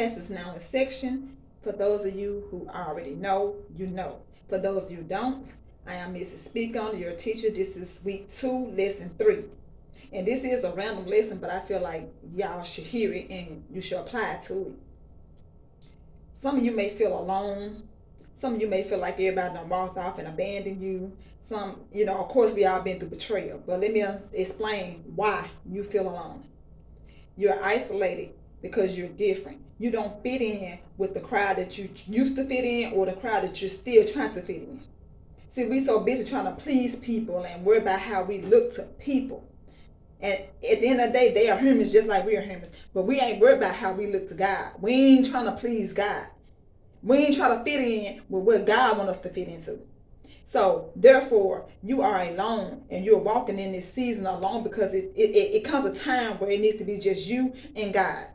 class is now in section. For those of you who already know, you know. For those of you who don't, I am Mrs. Speak On, your teacher. This is week 2, lesson 3. And this is a random lesson, but I feel like y'all should hear it and you should apply it to it. Some of you may feel alone. Some of you may feel like everybody done walked off and abandoned you. Some, of course we all been through betrayal. But let me explain why you feel alone. You're isolated because you're different. You don't fit in with the crowd that you used to fit in or the crowd that you're still trying to fit in. See, we so busy trying to please people and worry about how we look to people. And at the end of the day, they are humans just like we are humans. But we ain't worried about how we look to God. We ain't trying to please God. We ain't trying to fit in with what God wants us to fit into. So, therefore, you are alone and you're walking in this season alone because it comes a time where it needs to be just you and God.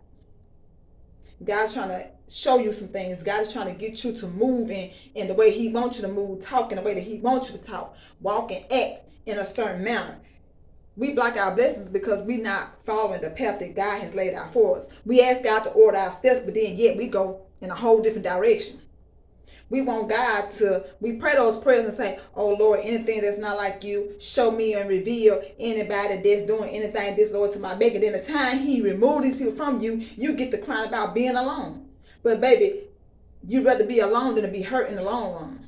God's trying to show you some things. God is trying to get you to move in the way He wants you to move, talk in the way that He wants you to talk, walk and act in a certain manner. We block our blessings because we're not following the path that God has laid out for us. We ask God to order our steps, but then yet we go in a whole different direction. We want God we pray those prayers and say, oh Lord, anything that's not like you, show me and reveal anybody that's doing anything this, Lord, to my back. And then the time He removed these people from you, you get to crying about being alone. But baby, you'd rather be alone than to be hurt in the long run.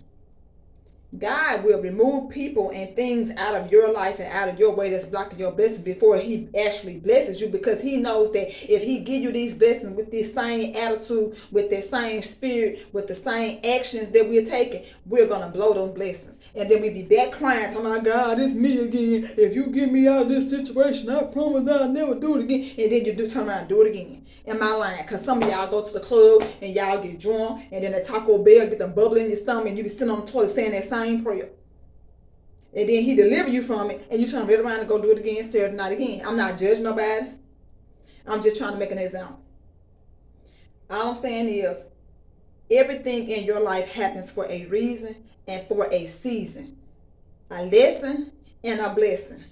God will remove people and things out of your life and out of your way that's blocking your blessings before He actually blesses you, because He knows that if He give you these blessings with this same attitude, with that same spirit, with the same actions that we're taking, we're going to blow those blessings. And then we be back crying, talking about, God, it's me again. If you get me out of this situation, I promise I'll never do it again. And then you do turn around and do it again. Am I lying? Because some of y'all go to the club and y'all get drunk, and then the Taco Bell get the bubble in your stomach, and you be sitting on the toilet saying that same prayer. And then He deliver you from it, and you turn right around and go do it again, Saturday night again. I'm not judging nobody. I'm just trying to make an example. All I'm saying is, everything in your life happens for a reason and for a season. A lesson and a blessing.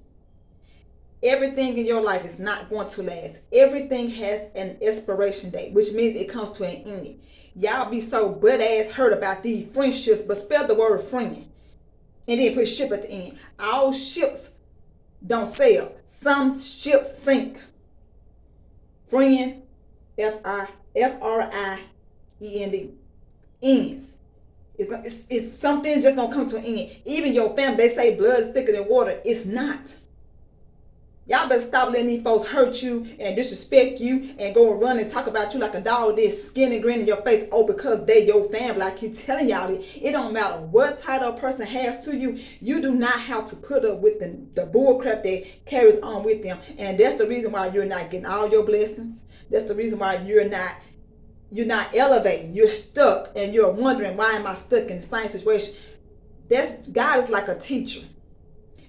Everything in your life is not going to last. Everything has an expiration date, which means it comes to an end. Y'all be so butt ass hurt about these friendships, but spell the word friend and then put ship at the end. All ships don't sail. Some ships sink. Friend, F-R-I-E-N-D, ends. It's something's just gonna come to an end. Even your family, they say blood is thicker than water. It's not. Y'all better stop letting these folks hurt you and disrespect you and go and run and talk about you like a dog that's skin and grin in your face. Oh, because they your family. I keep telling y'all, it don't matter what title a person has to you. You do not have to put up with the bull crap that carries on with them. And that's the reason why you're not getting all your blessings. That's the reason why you're not elevating. You're stuck and you're wondering, why am I stuck in the same situation? God is like a teacher.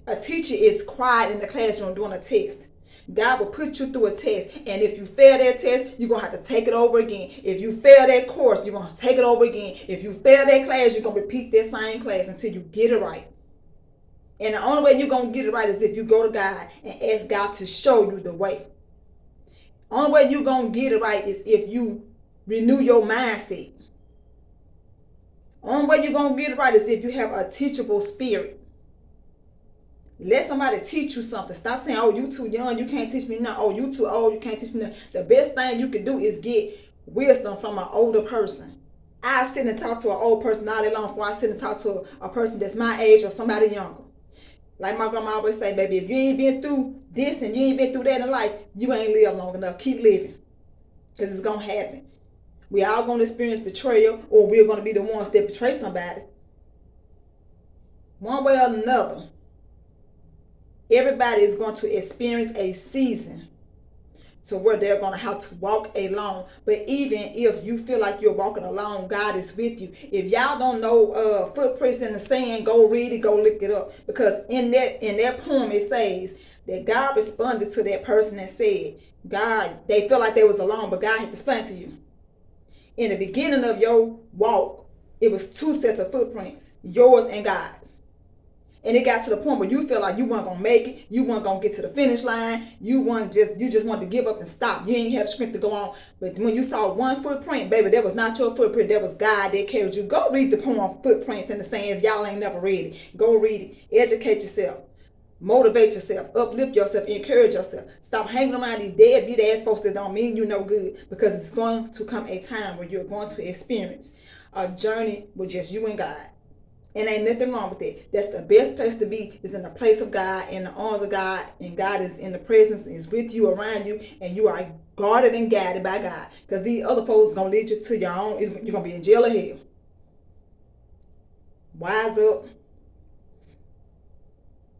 A teacher is quiet in the classroom doing a test. God will put you through a test. And if you fail that test, you're going to have to take it over again. If you fail that course, you're going to take it over again. If you fail that class, you're going to repeat that same class until you get it right. And the only way you're going to get it right is if you go to God and ask God to show you the way. Only way you're going to get it right is if you renew your mindset. Only way you're going to get it right is if you have a teachable spirit. Let somebody teach you something. Stop saying, oh, you too young, you can't teach me nothing. Oh, you too old, you can't teach me nothing. The best thing you can do is get wisdom from an older person. I sit and talk to an old person all day long before I sit and talk to a person that's my age or somebody younger. Like my grandma always say, baby, if you ain't been through this and you ain't been through that in life, you ain't lived long enough. Keep living. Because it's going to happen. We all going to experience betrayal, or we're going to be the ones that betray somebody. One way or another. Everybody is going to experience a season to where they're going to have to walk alone. But even if you feel like you're walking alone, God is with you. If y'all don't know footprints in the sand, go read it, go look it up. Because in that poem it says that God responded to that person and said, God, they felt like they was alone, but God had to explain to you. In the beginning of your walk, it was 2 sets of footprints, yours and God's. And it got to the point where you feel like you weren't gonna make it, you weren't gonna get to the finish line, you just wanted to give up and stop. You ain't have the strength to go on. But when you saw one footprint, baby, that was not your footprint, that was God that carried you. Go read the poem Footprints in the Sand if y'all ain't never read it. Go read it. Educate yourself. Motivate yourself, uplift yourself, encourage yourself. Stop hanging around these deadbeat ass folks that don't mean you no good, because it's going to come a time where you're going to experience a journey with just you and God. And ain't nothing wrong with it. That's the best place to be, is in the place of God, in the arms of God, and God is in the presence, is with you, around you, and you are guarded and guided by God. Because these other folks are going to lead you to your own, you're going to be in jail or hell. Wise up.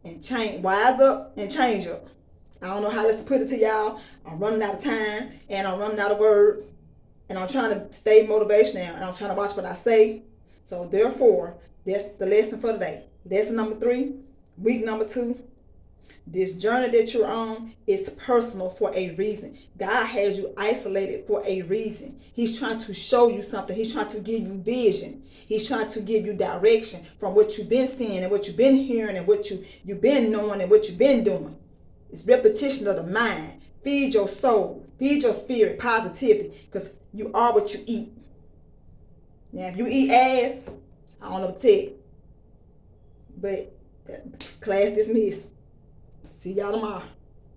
And change, wise up and change up. I don't know how else to put it to y'all. I'm running out of time and I'm running out of words, and I'm trying to stay motivational, and I'm trying to watch what I say. So therefore, that's the lesson for today. Lesson number 3, week number 2. This journey that you're on is personal for a reason. God has you isolated for a reason. He's trying to show you something. He's trying to give you vision. He's trying to give you direction from what you've been seeing and what you've been hearing and what you've been knowing and what you've been doing. It's repetition of the mind. Feed your soul. Feed your spirit positivity, because you are what you eat. Now, if you eat ass, I don't know what to tell you. But class dismissed. See y'all tomorrow.